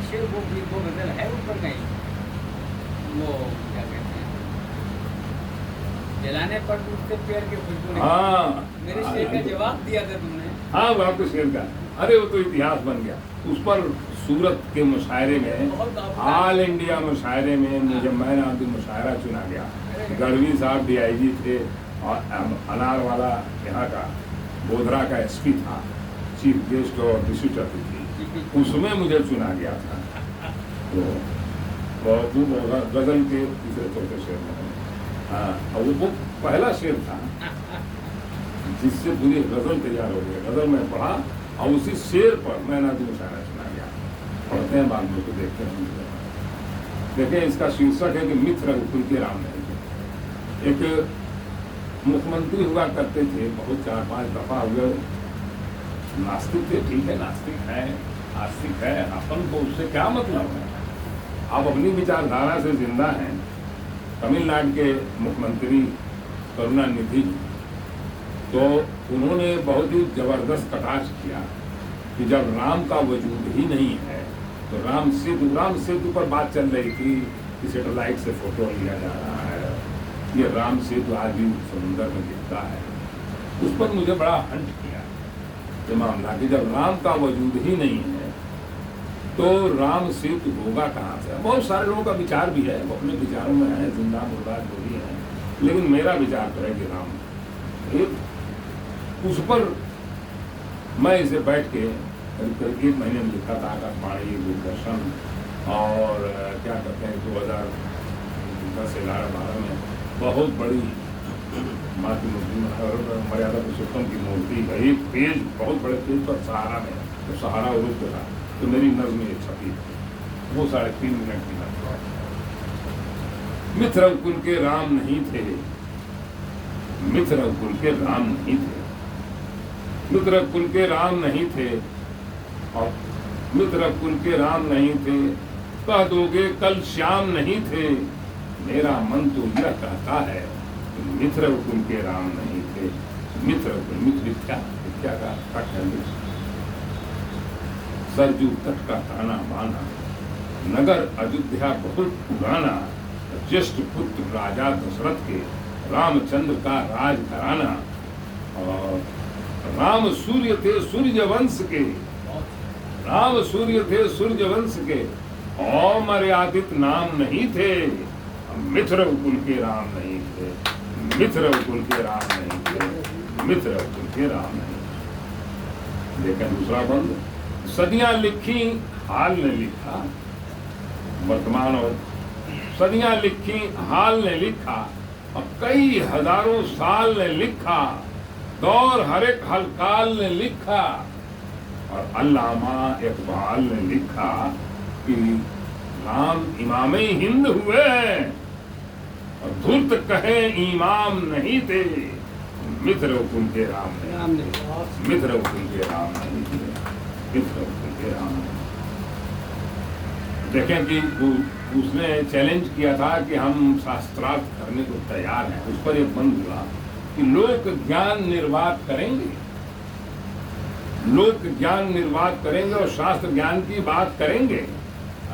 शेर वो गजल है ऊपर कहीं, वो क्या कहते हैं, जलाने पर टूटते पेड़ के खुशबू नहीं। हाँ, मेरे शेर का जवाब दिया था तुमने। हाँ वो आपके शेर का, अरे वो तो इतिहास बन गया। उस पर सूरत के मुशायरे में, ऑल इंडिया मुशायरे में मुझे मैन ऑफ द मुशायरा चुना गया। गढ़वी साहब DIG थे और अनार वाला यहाँ का गोधरा का SP था, चीफ गेस्ट और विशिष्ट अतिथि, उसमें मुझे चुना गया था। तो गजल के तीसरे चौथे शेर में, हाँ, और वो पहला शेर था जिससे पूरी गजल तैयार हो गई। गजल में पढ़ा और उसी शेर पर मैंने भी मुशायरा चुना गया। पढ़ते हैं बाद में तो देखते हैं। देखें, इसका शीर्षक है कि मित्र रघुकुल के राम नहीं थे। एक मुख्यमंत्री हुआ करते थे, बहुत 4-5 दफा हुए, नास्तिक थे, ठीक है, नास्तिक है, आस्तिक है, अपन को उससे क्या मतलब है। आप अपनी विचारधारा से जिंदा हैं। तमिलनाडु के मुख्यमंत्री करुणानिधि, तो उन्होंने बहुत ही जबरदस्त कटाक्ष किया कि जब राम का वजूद ही नहीं है तो राम सेतु पर बात चल रही थी कि सैटेलाइट से फोटो लिया जा रहा है, ये राम सेतु आज भी समुद्र में दिखता है। उस पर मुझे बड़ा हंट किया ये मामला कि जब राम का वजूद ही नहीं है तो राम सेतु होगा कहाँ से। बहुत सारे लोगों का विचार भी है, वो अपने विचारों में है, जिंदा मुर्दा जो भी है, लेकिन मेरा विचार तो है कि राम उस पर मैं इसे बैठ के करीब 1 महीने में लिखा था। आकाशवाणी, दूरदर्शन और क्या कहते हैं 2010-11-12 में बहुत बड़ी माँ की मूर्ति, मर्यादा पुरुषोत्तम की मूर्ति, एक पेज, बहुत बड़े पेज पर सहारा में, तो सहारा उर्दू था, तो मेरी नज़्म ये छपी थी, वो 3.5 मिनट की नज़्म। मित्र रघुकुल के राम नहीं थे, मित्र रघुकुल के राम नहीं थे, मित्र रघुकुल के राम नहीं थे, और मित्र रघुकुल के राम नहीं थे, कह दोगे कल श्याम नहीं थे। मेरा मन तो यह कहता है मित्र रघुकुल के राम नहीं थे। मित्र रघुकुल, मित्र क्या का तट है, सरजू तट का ताना बाना, नगर अयोध्या बहुत पुराना, ज्येष्ठ पुत्र राजा दशरथ के, रामचंद्र का राज घराना। और राम सूर्य थे सूर्य वंश के, राम सूर्य थे सूर्य वंश के, अमर्यादित नाम नहीं थे। मित्र रघुकुल के राम नहीं थे, मित्र रघुकुल के राम नहीं थे, मित्र रघुकुल के राम नहीं थे। लेकिन दूसरा बंद, सदियां लिखी हाल ने लिखा, वर्तमान और सदियां लिखी हाल ने लिखा, और कई हजारों साल ने लिखा, दौर हर एक हलकाल ने लिखा। और अल्लामा इकबाल ने लिखा कि राम इमामे हिंद हुए और धूर्त कहे इमाम नहीं थे। मित्र रघुकुल के राम नहीं, मित्र रघुकुल के राम नहीं थे, मित्र रघुकुल के राम नहीं। देखें कि उसने चैलेंज किया था कि हम शास्त्रार्थ करने को तैयार हैं। उस पर एक बंद हुआ कि लोक ज्ञान निर्वात करेंगे, लोक ज्ञान निर्वात करेंगे और शास्त्र ज्ञान की बात करेंगे।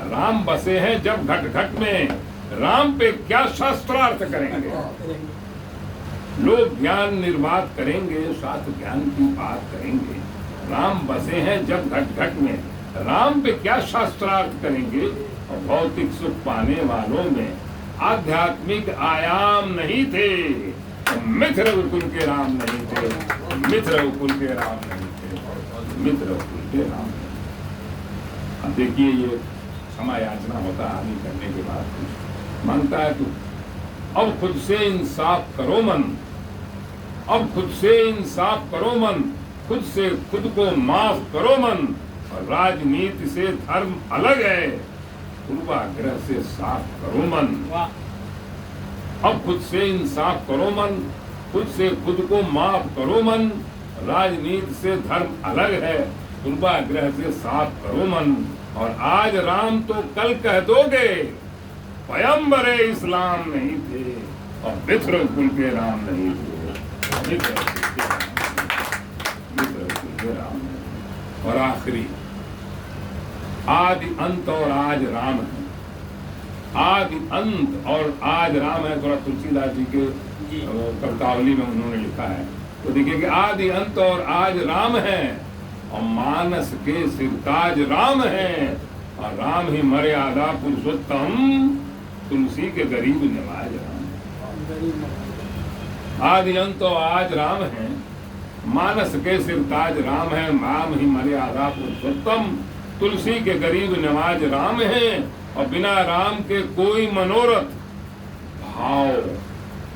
राम बसे हैं जब घट घट में, राम पे क्या शास्त्रार्थ करेंगे। लोग ज्ञान निर्वात करेंगे, शास्त्र ज्ञान की बात करेंगे। राम बसे हैं जब घट घट में, राम पे क्या शास्त्रार्थ करेंगे। और भौतिक सुख पाने वालों में आध्यात्मिक आयाम नहीं थे। मित्र रघुकुल के राम नहीं थे, मित्र रघुकुल के राम नहीं थे, मित्र रघुकुल के राम नहीं थे। अब देखिए, ये क्षमा याचना होता है आदमी करने के बाद, कुछ मांगता है तो अब खुद से इंसाफ करो मन, अब खुद से इंसाफ करो मन, खुद से खुद को माफ करो मन। और राजनीति से धर्म अलग है, पूर्वाग्रह से साफ करो मन। अब खुद से इंसाफ करो मन, खुद से खुद को माफ करो मन। राजनीति से धर्म अलग है, पूर्वाग्रह से साफ करो मन। और आज राम तो कल कह दोगे, पैगंबरे इस्लाम नहीं थे और मित्र रघुकुल के राम नहीं थे, मित्र रघुकुल के राम नहीं। और आखिरी आदि अंत और आज राम है। आदि अंत और आज राम है, थोड़ा तुलसीदास जी के कवितावली में उन्होंने लिखा है। तो देखिए कि आदि अंत और आज राम है, और मानस के सिरताज राम है, और राम ही मर्यादा पुरुषोत्तम, तुलसी के गरीब निवाज राम। आदि अंत और आज राम है, मानस के सिरताज राम है, राम ही मर्यादा पुरुषोत्तम, तुलसी के गरीब नवाज राम है। और बिना राम के कोई मनोरथ भाव,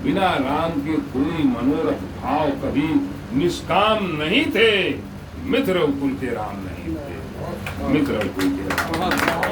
बिना राम के कोई मनोरथ भाव कभी निष्काम नहीं थे। मित्र कुल के राम नहीं थे, मित्र कुल के राम।